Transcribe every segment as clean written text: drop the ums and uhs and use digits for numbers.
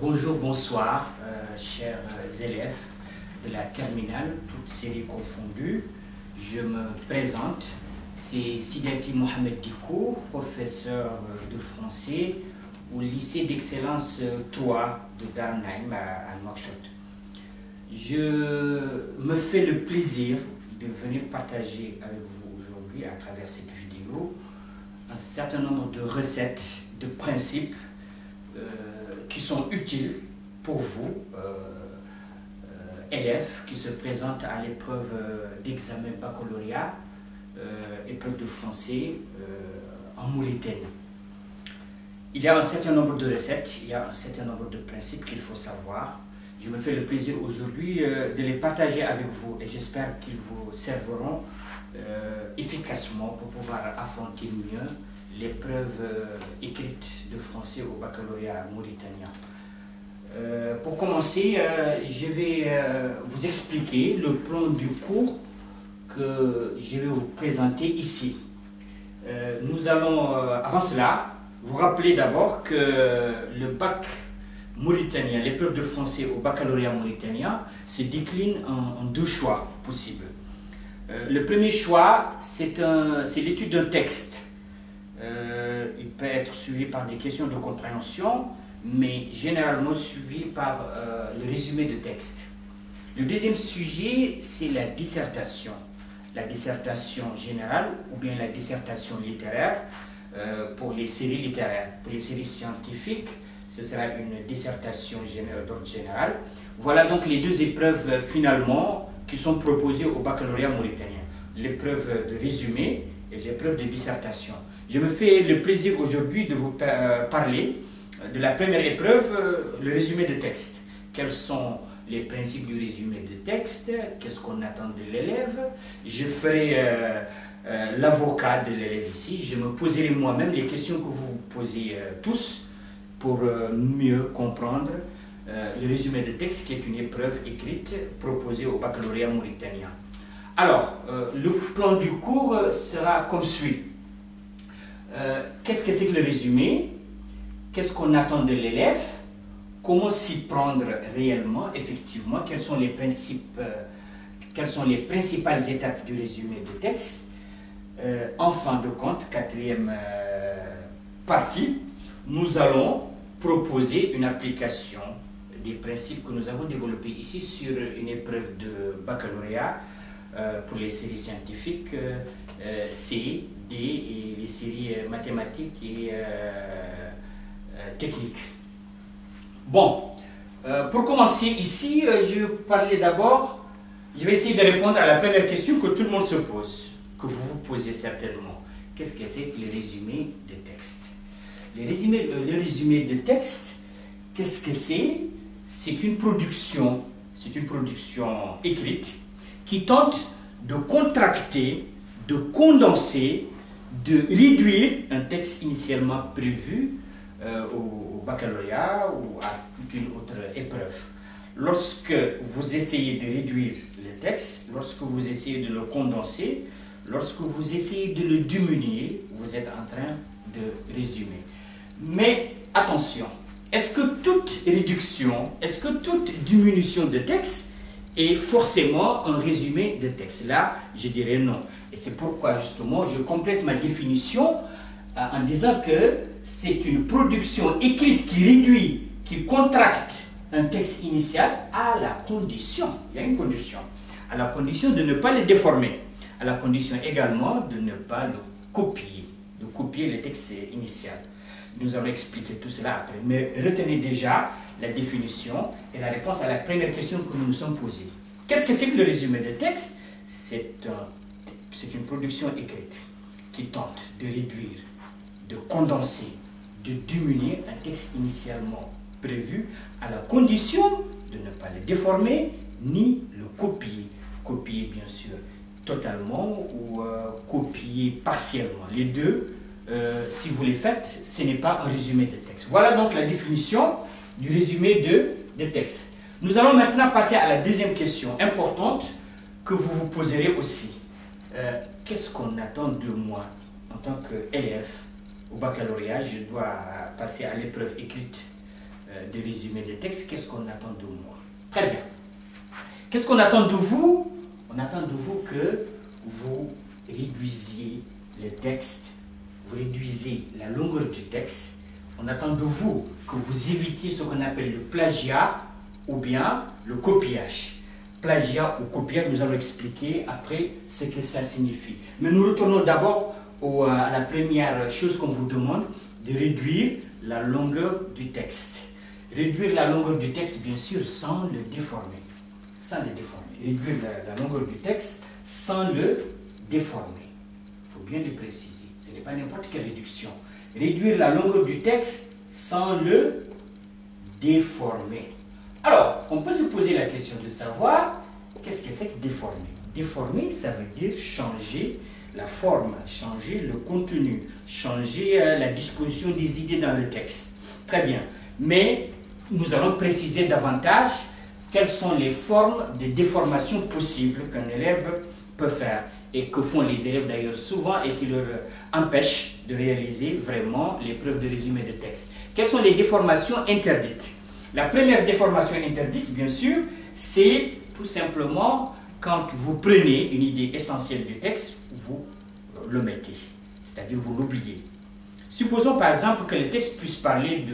Bonjour, chers élèves de la terminale, toutes séries confondues. Je me présente, c'est Sidati Mohamed Diko, professeur de français au lycée d'excellence 3 de Darnheim à Nouakchott. Je me fais le plaisir de venir partager avec vous aujourd'hui, à travers cette vidéo, un certain nombre de recettes, de principes qui sont utiles pour vous, élèves qui se présentent à l'épreuve d'examen baccalauréat, épreuve de français en Mauritanie. Il y a un certain nombre de recettes, il y a un certain nombre de principes qu'il faut savoir. Je me fais le plaisir aujourd'hui de les partager avec vous et j'espère qu'ils vous serviront efficacement pour pouvoir affronter mieux l'épreuve écrite de français au baccalauréat mauritanien. Pour commencer, je vais vous expliquer le plan du cours que je vais vous présenter ici. Nous allons, avant cela, vous rappeler d'abord que le bac mauritanien, l'épreuve de français au baccalauréat mauritanien, se décline en deux choix possibles. Le premier choix, c'est l'étude d'un texte. Il peut être suivi par des questions de compréhension, mais généralement suivi par le résumé de texte. Le deuxième sujet, c'est la dissertation générale ou bien la dissertation littéraire pour les séries littéraires. Pour les séries scientifiques, ce sera une dissertation d'ordre général. Voilà donc les deux épreuves finalement qui sont proposées au baccalauréat mauritanien. L'épreuve de résumé et l'épreuve de dissertation. Je me fais le plaisir aujourd'hui de vous parler de la première épreuve, le résumé de texte. Quels sont les principes du résumé de texte? Qu'est-ce qu'on attend de l'élève? Je ferai l'avocat de l'élève ici. Je me poserai moi-même les questions que vous vous posez tous pour mieux comprendre le résumé de texte qui est une épreuve écrite proposée au baccalauréat mauritanien. Alors, le plan du cours sera comme suit. Qu'est-ce que c'est que le résumé? Qu'est-ce qu'on attend de l'élève? Comment s'y prendre réellement, effectivement? Quels sont les principes, quelles sont les principales étapes du résumé de texte? En fin de compte, quatrième partie, nous allons proposer une application des principes que nous avons développés ici sur une épreuve de baccalauréat pour les séries scientifiques C, D et les séries mathématiques et techniques. Bon, pour commencer ici, je vais parler d'abord, je vais essayer de répondre à la première question que tout le monde se pose, que vous vous posez certainement. Qu'est-ce que c'est que le résumé de texte? Le résumé de texte, qu'est-ce que c'est? C'est une production écrite qui tente de contracter, de condenser, de réduire un texte initialement prévu au baccalauréat ou à toute une autre épreuve. Lorsque vous essayez de réduire le texte, lorsque vous essayez de le condenser, lorsque vous essayez de le diminuer, vous êtes en train de résumer. Mais attention, est-ce que toute réduction, est-ce que toute diminution de texte est forcément un résumé de texte? Là, je dirais non. Et c'est pourquoi justement je complète ma définition en disant que c'est une production écrite qui réduit, qui contracte un texte initial à la condition, il y a une condition, à la condition de ne pas le déformer, à la condition également de ne pas le copier, de copier le texte initial. Nous allons expliquer tout cela après, mais retenez déjà la définition et la réponse à la première question que nous nous sommes posée. Qu'est-ce que c'est que le résumé de texte? C'est une production écrite qui tente de réduire, de condenser, de diminuer un texte initialement prévu à la condition de ne pas le déformer ni le copier. Copier bien sûr totalement ou copier partiellement. Les deux, si vous les faites, ce n'est pas un résumé de texte. Voilà donc la définition du résumé de texte. Nous allons maintenant passer à la deuxième question importante que vous vous poserez aussi. Qu'est-ce qu'on attend de moi en tant qu'élève au baccalauréat, je dois passer à l'épreuve écrite de résumé des textes. Qu'est-ce qu'on attend de moi? Très bien. Qu'est-ce qu'on attend de vous? On attend de vous que vous réduisiez les textes, vous réduisez la longueur du texte. On attend de vous que vous évitiez ce qu'on appelle le plagiat ou bien le copiage. Plagiat ou copiage, nous allons expliquer après ce que ça signifie. Mais nous retournons d'abord à la première chose qu'on vous demande, de réduire la longueur du texte. Réduire la longueur du texte, bien sûr, sans le déformer. Sans le déformer. Réduire la longueur du texte sans le déformer. Il faut bien le préciser. Ce n'est pas n'importe quelle réduction. Réduire la longueur du texte sans le déformer. Alors, on peut se poser la question de savoir qu'est-ce que c'est que déformer. Déformer, ça veut dire changer la forme, changer le contenu, changer la disposition des idées dans le texte. Très bien. Mais nous allons préciser davantage quelles sont les formes de déformation possibles qu'un élève peut faire et que font les élèves d'ailleurs souvent et qui leur empêchent de réaliser vraiment l'épreuve de résumé de texte. Quelles sont les déformations interdites? La première déformation interdite, bien sûr, c'est tout simplement quand vous prenez une idée essentielle du texte, vous le mettez, c'est-à-dire vous l'oubliez. Supposons par exemple que le texte puisse parler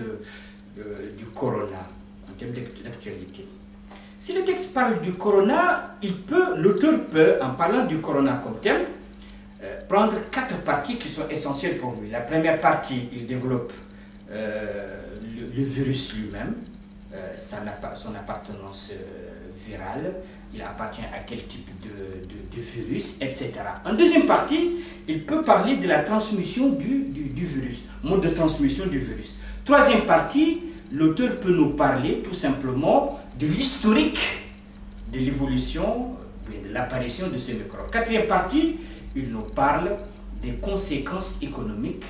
du corona en termes d'actualité. Si le texte parle du corona, l'auteur peut, en parlant du corona comme thème, prendre 4 parties qui sont essentielles pour lui. La première partie, il développe le virus lui-même, son appartenance virale, il appartient à quel type de virus, etc. En deuxième partie, il peut parler de la transmission du virus, mode de transmission du virus. Troisième partie, l'auteur peut nous parler tout simplement de l'historique de l'évolution, de l'apparition de ces microbes. Quatrième partie, il nous parle des conséquences économiques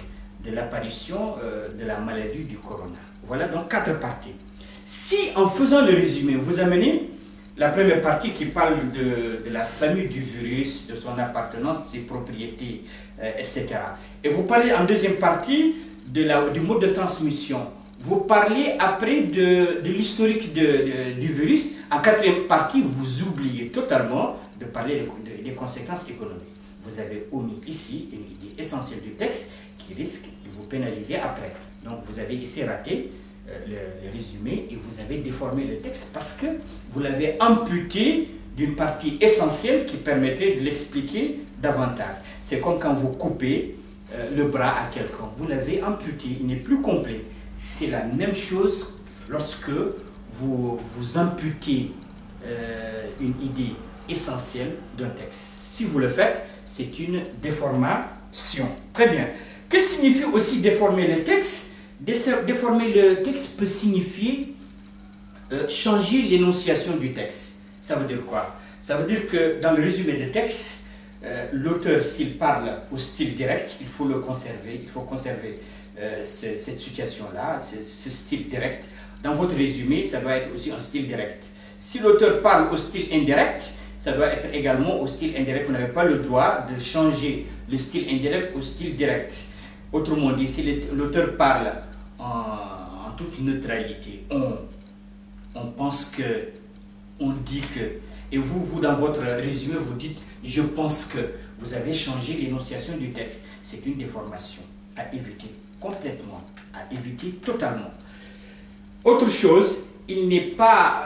de l'apparition de la maladie du corona. Voilà donc 4 parties. Si en faisant le résumé, vous amenez la première partie qui parle de la famille du virus, de son appartenance, de ses propriétés, etc. Et vous parlez en deuxième partie du mode de transmission. Vous parlez après de l'historique du virus. En quatrième partie, vous oubliez totalement de parler des conséquences économiques. Vous avez omis ici une idée essentielle du texte qui risque de vous pénaliser après. Donc vous avez ici raté le résumé et vous avez déformé le texte parce que vous l'avez amputé d'une partie essentielle qui permettrait de l'expliquer davantage. C'est comme quand vous coupez le bras à quelqu'un. Vous l'avez amputé, il n'est plus complet. C'est la même chose lorsque vous amputez une idée essentielle d'un texte. Si vous le faites, c'est une déformation. Très bien. Que signifie aussi déformer le texte? Déformer le texte peut signifier changer l'énonciation du texte. Ça veut dire quoi? Ça veut dire que dans le résumé de texte, l'auteur, s'il parle au style direct, il faut le conserver. Il faut conserver cette situation-là, ce style direct. Dans votre résumé, ça doit être aussi un style direct. Si l'auteur parle au style indirect, ça doit être également au style indirect. Vous n'avez pas le droit de changer le style indirect au style direct. Autrement dit, si l'auteur parle en toute neutralité, on pense que, on dit que, et vous dans votre résumé, vous dites « je pense que », vous avez changé l'énonciation du texte. C'est une déformation à éviter complètement, à éviter totalement. Autre chose, il n'est pas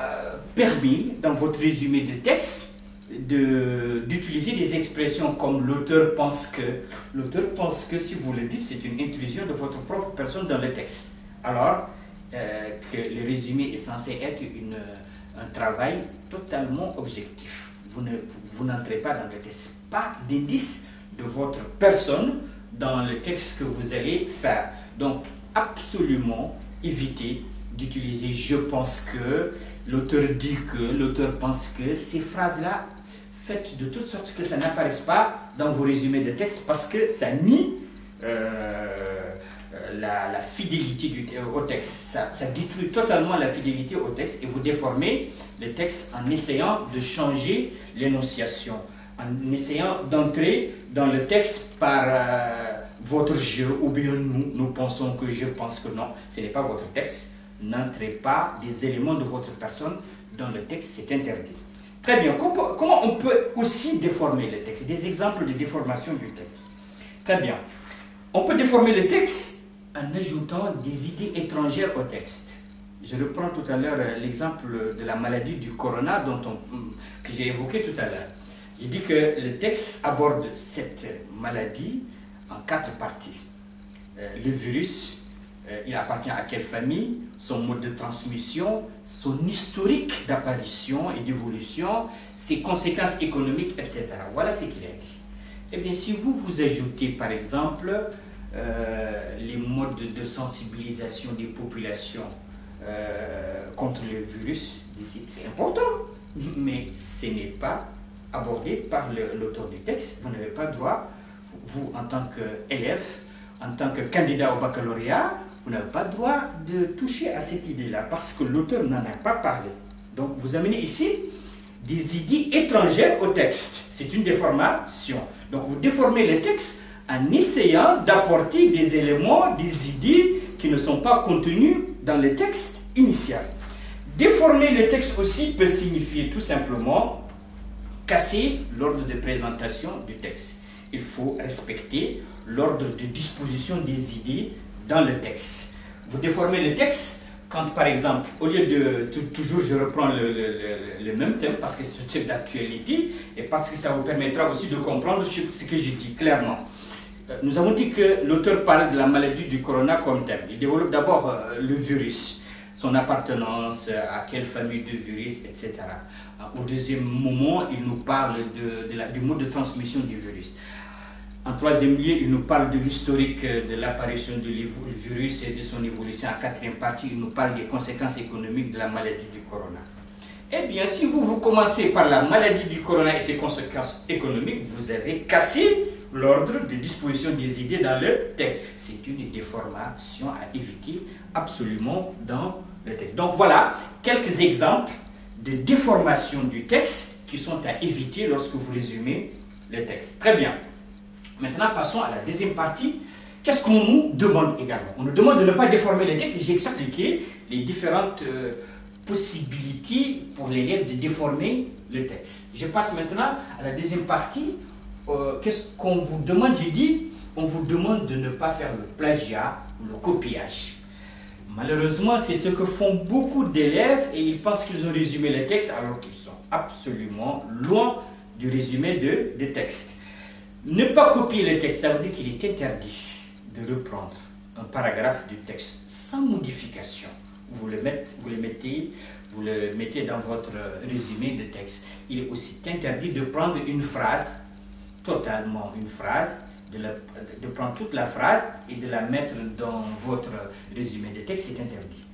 permis dans votre résumé de texte d'utiliser des expressions comme l'auteur pense que. L'auteur pense que, si vous le dites, c'est une intrusion de votre propre personne dans le texte. Alors que le résumé est censé être un travail totalement objectif. Vous n'entrez pas dans le texte. Pas d'indice de votre personne dans le texte que vous allez faire. Donc, absolument évitez d'utiliser « je pense que », l'auteur dit que, l'auteur pense que. Ces phrases-là, faites de toute sorte que ça n'apparaisse pas dans vos résumés de texte parce que ça nie la fidélité au texte. Ça détruit totalement la fidélité au texte et vous déformez le texte en essayant de changer l'énonciation, en essayant d'entrer dans le texte par votre je ou bien nous pensons que je pense que non, ce n'est pas votre texte. N'entrez pas des éléments de votre personne dans le texte, c'est interdit. Très bien, comment on peut aussi déformer le texte? Des exemples de déformation du texte. Très bien, on peut déformer le texte en ajoutant des idées étrangères au texte. Je reprends tout à l'heure l'exemple de la maladie du corona que j'ai évoqué tout à l'heure. Je dis que le texte aborde cette maladie en 4 parties. Le virus, il appartient à quelle famille, son mode de transmission, son historique d'apparition et d'évolution, ses conséquences économiques, etc. Voilà ce qu'il a dit. Eh bien, si vous ajoutez par exemple les modes de sensibilisation des populations contre le virus, c'est important, mais ce n'est pas abordé par l'auteur du texte. Vous n'avez pas droit, vous en tant qu'élève, en tant que candidat au baccalauréat, vous n'avez pas droit de toucher à cette idée-là parce que l'auteur n'en a pas parlé. Donc vous amenez ici des idées étrangères au texte. C'est une déformation. Donc vous déformez le texte en essayant d'apporter des éléments, des idées qui ne sont pas contenues dans le texte initial. Déformer le texte aussi peut signifier tout simplement casser l'ordre de présentation du texte. Il faut respecter l'ordre de disposition des idées dans le texte. Vous déformez le texte quand, par exemple, au lieu de toujours je reprends le même thème parce que c'est un thème d'actualité et parce que ça vous permettra aussi de comprendre ce que j'ai dit clairement. Nous avons dit que l'auteur parle de la maladie du corona comme thème. Il développe d'abord le virus, son appartenance, à quelle famille de virus, etc. Au deuxième moment, il nous parle du mode de transmission du virus. En troisième lieu, il nous parle de l'historique de l'apparition du virus et de son évolution. En quatrième partie, il nous parle des conséquences économiques de la maladie du corona. Eh bien, si vous commencez par la maladie du corona et ses conséquences économiques, vous avez cassé l'ordre de disposition des idées dans le texte. C'est une déformation à éviter absolument dans le texte. Donc voilà quelques exemples de déformation du texte qui sont à éviter lorsque vous résumez le texte. Très bien. Maintenant, passons à la deuxième partie. Qu'est-ce qu'on nous demande également? On nous demande de ne pas déformer le texte. J'ai expliqué les différentes possibilités pour l'élève de déformer le texte. Je passe maintenant à la deuxième partie. Qu'est-ce qu'on vous demande? J'ai dit, on vous demande de ne pas faire le plagiat ou le copiage. Malheureusement, c'est ce que font beaucoup d'élèves et ils pensent qu'ils ont résumé le texte alors qu'ils sont absolument loin du résumé de texte. Ne pas copier le texte, ça veut dire qu'il est interdit de reprendre un paragraphe du texte sans modification. Vous le mettez dans votre résumé de texte. Il est aussi interdit de prendre une phrase, totalement une phrase, de prendre toute la phrase et de la mettre dans votre résumé de texte, c'est interdit.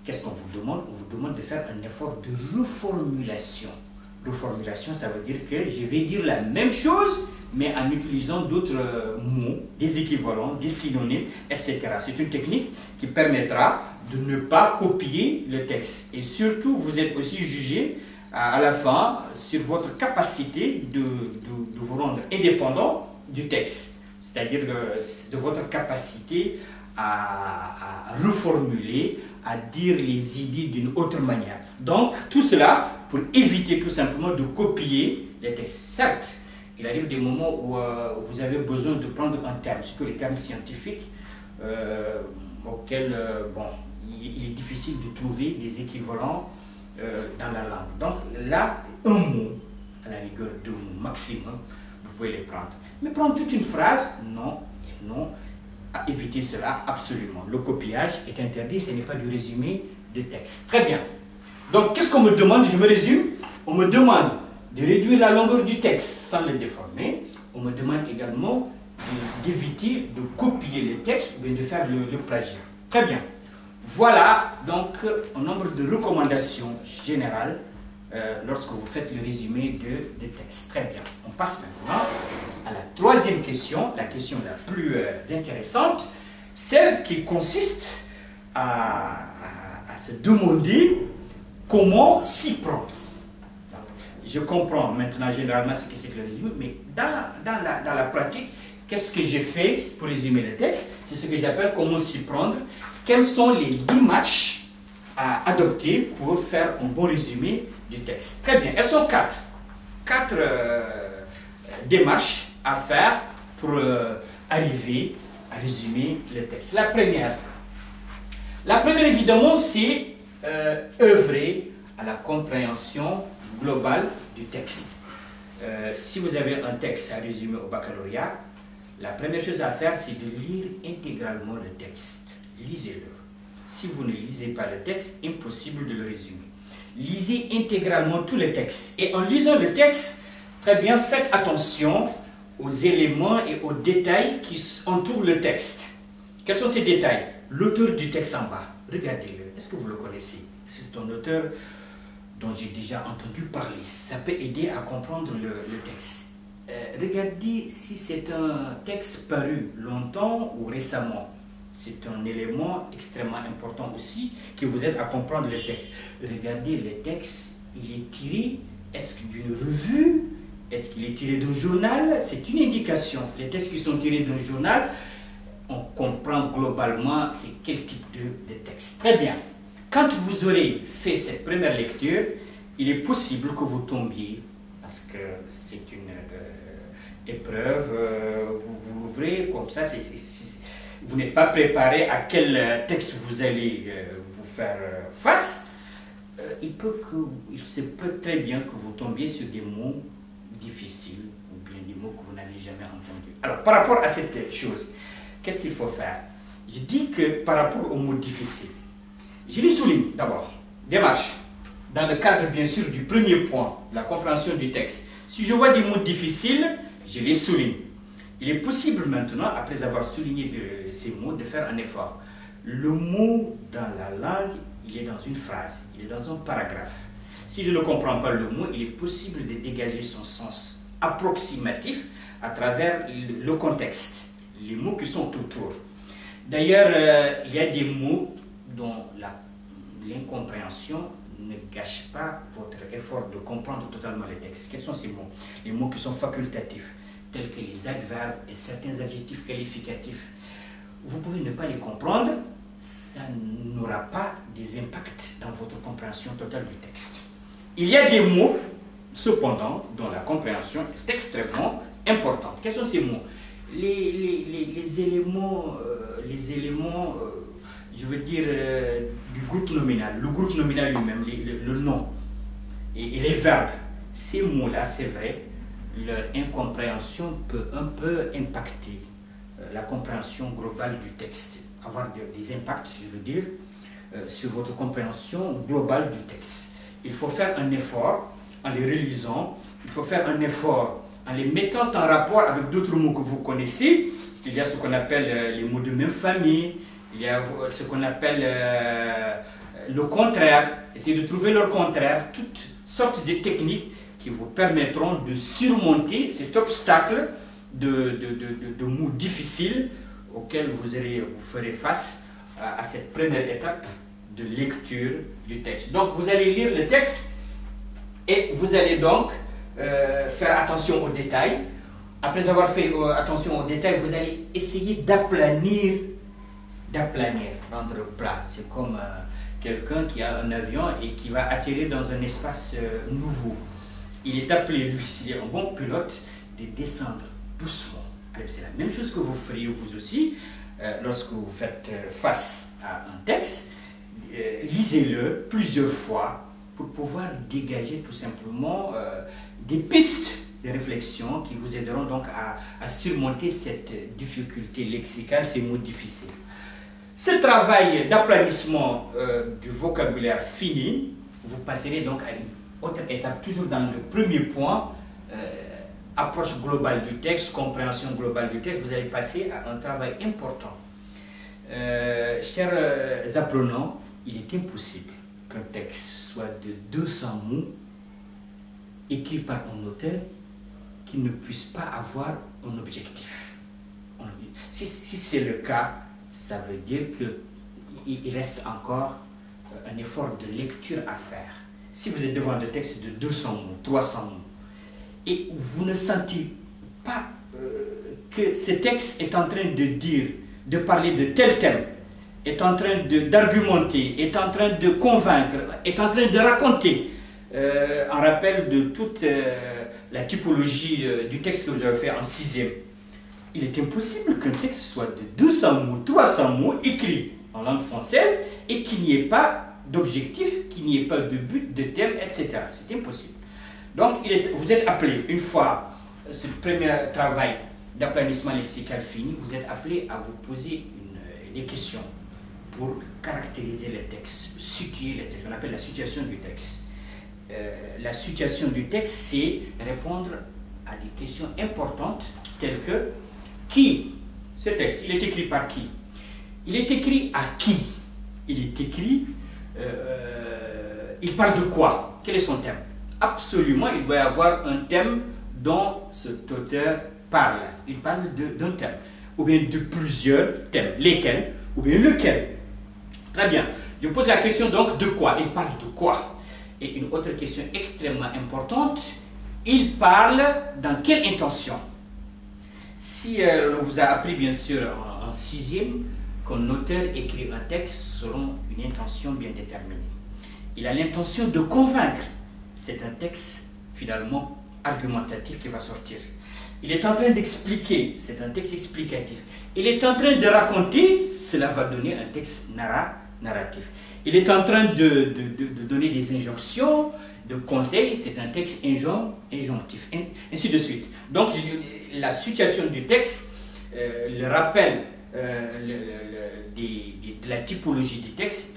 Qu'est-ce qu'on vous demande? On vous demande de faire un effort de reformulation. Reformulation, ça veut dire que je vais dire la même chose, mais en utilisant d'autres mots, des équivalents, des synonymes, etc. C'est une technique qui permettra de ne pas copier le texte. Et surtout, vous êtes aussi jugé à la fin sur votre capacité de vous rendre indépendant du texte. C'est-à-dire de votre capacité à reformuler, à dire les idées d'une autre manière. Donc, tout cela pour éviter tout simplement de copier les textes. Certes, il arrive des moments où vous avez besoin de prendre un terme, surtout les termes scientifiques, auxquels il est difficile de trouver des équivalents dans la langue. Donc là, un mot, à la rigueur 2 mots maximum, vous pouvez les prendre. Mais prendre toute une phrase, non, et non, à éviter cela absolument. Le copiage est interdit, ce n'est pas du résumé de texte. Très bien. Donc qu'est-ce qu'on me demande? Je me résume. On me demande de réduire la longueur du texte sans le déformer. On me demande également d'éviter de copier le texte ou de faire le plagiat. Très bien. Voilà donc un nombre de recommandations générales lorsque vous faites le résumé de texte. Très bien. On passe maintenant à la troisième question, la question la plus intéressante, celle qui consiste à se demander comment s'y prendre. Je comprends maintenant généralement ce que c'est que le résumé, mais dans la pratique, qu'est-ce que j'ai fait pour résumer le texte? C'est ce que j'appelle comment s'y prendre. Quelles sont les démarches à adopter pour faire un bon résumé du texte? Très bien, elles sont quatre. Quatre démarches à faire pour arriver à résumer le texte. La première évidemment, c'est œuvrer à la compréhension globale du texte. Si vous avez un texte à résumer au baccalauréat, la première chose à faire, c'est de lire intégralement le texte. Lisez-le. Si vous ne lisez pas le texte, impossible de le résumer. Lisez intégralement tout le texte. Et en lisant le texte, très bien, faites attention aux éléments et aux détails qui entourent le texte. Quels sont ces détails? L'auteur du texte en bas, regardez-le. Est-ce que vous le connaissez? C'est un auteur dont j'ai déjà entendu parler. Ça peut aider à comprendre le texte. Regardez si c'est un texte paru longtemps ou récemment. C'est un élément extrêmement important aussi qui vous aide à comprendre le texte. Regardez le texte, il est tiré, est-ce d'une revue? Est-ce qu'il est tiré d'un journal? C'est une indication. Les textes qui sont tirés d'un journal, on comprend globalement c'est quel type de texte. Très bien. Quand vous aurez fait cette première lecture, il est possible que vous tombiez, parce que c'est une épreuve, vous l'ouvrez comme ça, vous n'êtes pas préparé à quel texte vous allez vous faire face. Il se peut très bien que vous tombiez sur des mots difficiles ou bien des mots que vous n'avez jamais entendus. Alors, par rapport à cette chose, qu'est-ce qu'il faut faire? Je dis que par rapport aux mots difficiles, je les souligne d'abord. Démarche. Dans le cadre, bien sûr, du premier point, la compréhension du texte. Si je vois des mots difficiles, je les souligne. Il est possible maintenant, après avoir souligné ces mots, de faire un effort. Le mot dans la langue, il est dans une phrase, il est dans un paragraphe. Si je ne comprends pas le mot, il est possible de dégager son sens approximatif à travers le contexte, les mots qui sont autour. D'ailleurs, il y a des mots dont l'incompréhension ne gâche pas votre effort de comprendre totalement le texte. Quels sont ces mots? Les mots qui sont facultatifs, tels que les adverbes et certains adjectifs qualificatifs. Vous pouvez ne pas les comprendre, ça n'aura pas des impacts dans votre compréhension totale du texte. Il y a des mots, cependant, dont la compréhension est extrêmement importante. Quels sont ces mots? Les éléments, je veux dire, du groupe nominal, le groupe nominal lui-même, le nom, et les verbes. Ces mots-là, c'est vrai, leur incompréhension peut un peu impacter la compréhension globale du texte, avoir des impacts, je veux dire, sur votre compréhension globale du texte. Il faut faire un effort en les relisant, il faut faire un effort en les mettant en rapport avec d'autres mots que vous connaissez. Il y a ce qu'on appelle les mots de même famille, il y a ce qu'on appelle le contraire, essayez de trouver leur contraire, toutes sortes de techniques qui vous permettront de surmonter cet obstacle de mots difficiles auxquels vous ferez face à cette première étape de lecture du texte. Donc vous allez lire le texte et vous allez donc faire attention aux détails. Après avoir fait attention aux détails, vous allez essayer d'aplanir, rendre plat. C'est comme quelqu'un qui a un avion et qui va atterrir dans un espace nouveau. Il est appelé, lui, s'il est un bon pilote, de descendre doucement. C'est la même chose que vous feriez vous aussi lorsque vous faites face à un texte. Lisez-le plusieurs fois pour pouvoir dégager tout simplement des pistes de réflexion qui vous aideront donc à surmonter cette difficulté lexicale, ces mots difficiles. Ce travail d'aplanissement du vocabulaire fini, vous passerez donc à une autre étape, toujours dans le premier point, approche globale du texte, compréhension globale du texte. Vous allez passer à un travail important. Chers apprenants, il est impossible qu'un texte soit de 200 mots écrit par un auteur qui ne puisse pas avoir un objectif. Si c'est le cas, ça veut dire qu'il reste encore un effort de lecture à faire. Si vous êtes devant des textes de 200 mots, 300 mots, et vous ne sentez pas que ce texte est en train de dire, de parler de tel thème, est en train d'argumenter, est en train de convaincre, est en train de raconter, en rappel de toute la typologie du texte que vous avez fait en 6e. Il est impossible qu'un texte soit de 200 mots, 300 mots, écrit en langue française, et qu'il n'y ait pas d'objectif, qu'il n'y ait pas de but, de thème, etc. C'est impossible. Donc, vous êtes appelé, une fois ce premier travail d'aplanissement lexical fini, vous êtes appelé à vous poser des questions pour caractériser les textes, situer les textes. On appelle la situation du texte. La situation du texte, c'est répondre à des questions importantes telles que qui? Ce texte, il est écrit par qui? Il est écrit à qui? Il est écrit, il parle de quoi? Quel est son thème? Absolument, il doit y avoir un thème dont cet auteur parle. Il parle d'un thème, ou bien de plusieurs thèmes. Lesquels? Ou bien lequel? Très bien. Je pose la question donc de quoi? Il parle de quoi? Et une autre question extrêmement importante, il parle dans quelle intention? Si on vous a appris bien sûr en 6e qu'un auteur écrit un texte selon une intention bien déterminée. Il a l'intention de convaincre. C'est un texte finalement argumentatif qui va sortir. Il est en train d'expliquer, c'est un texte explicatif. Il est en train de raconter, cela va donner un texte narratif. Il est en train de donner des injonctions, de conseils, c'est un texte injonctif, ainsi de suite. Donc la situation du texte, le rappel de la typologie du texte,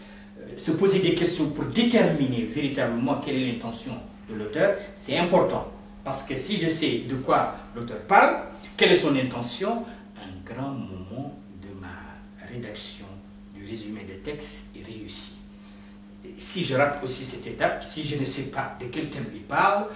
se poser des questions pour déterminer véritablement quelle est l'intention de l'auteur, c'est important. Parce que si je sais de quoi l'auteur parle, quelle est son intention, un grand moment de ma rédaction du résumé des textes est réussi. Et si je rate aussi cette étape, si je ne sais pas de quel thème il parle,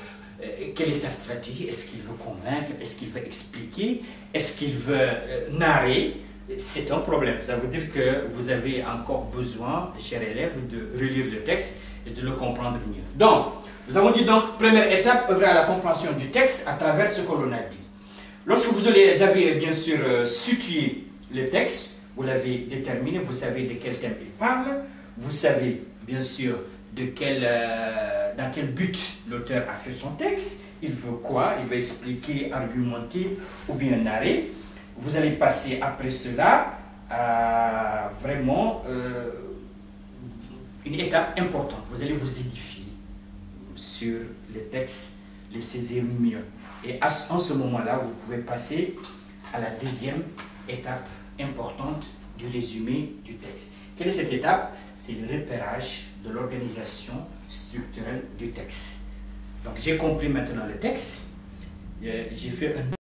quelle est sa stratégie, est-ce qu'il veut convaincre, est-ce qu'il veut expliquer, est-ce qu'il veut narrer, c'est un problème. Ça veut dire que vous avez encore besoin, chers élèves, de relire le texte et de le comprendre mieux. Donc, nous avons dit donc, première étape, œuvrer à la compréhension du texte à travers ce que l'on a dit. Lorsque vous avez bien sûr situé le texte, vous l'avez déterminé, vous savez de quel thème il parle, vous savez bien sûr dans quel but l'auteur a fait son texte, il veut quoi, il veut expliquer, argumenter ou bien narrer. Vous allez passer après cela à vraiment une étape importante. Vous allez vous édifier sur les textes, les saisir mieux. Et en ce moment-là, vous pouvez passer à la deuxième étape importante du résumé du texte. Quelle est cette étape? C'est le repérage de l'organisation structurelle du texte. Donc j'ai compris maintenant le texte, j'ai fait un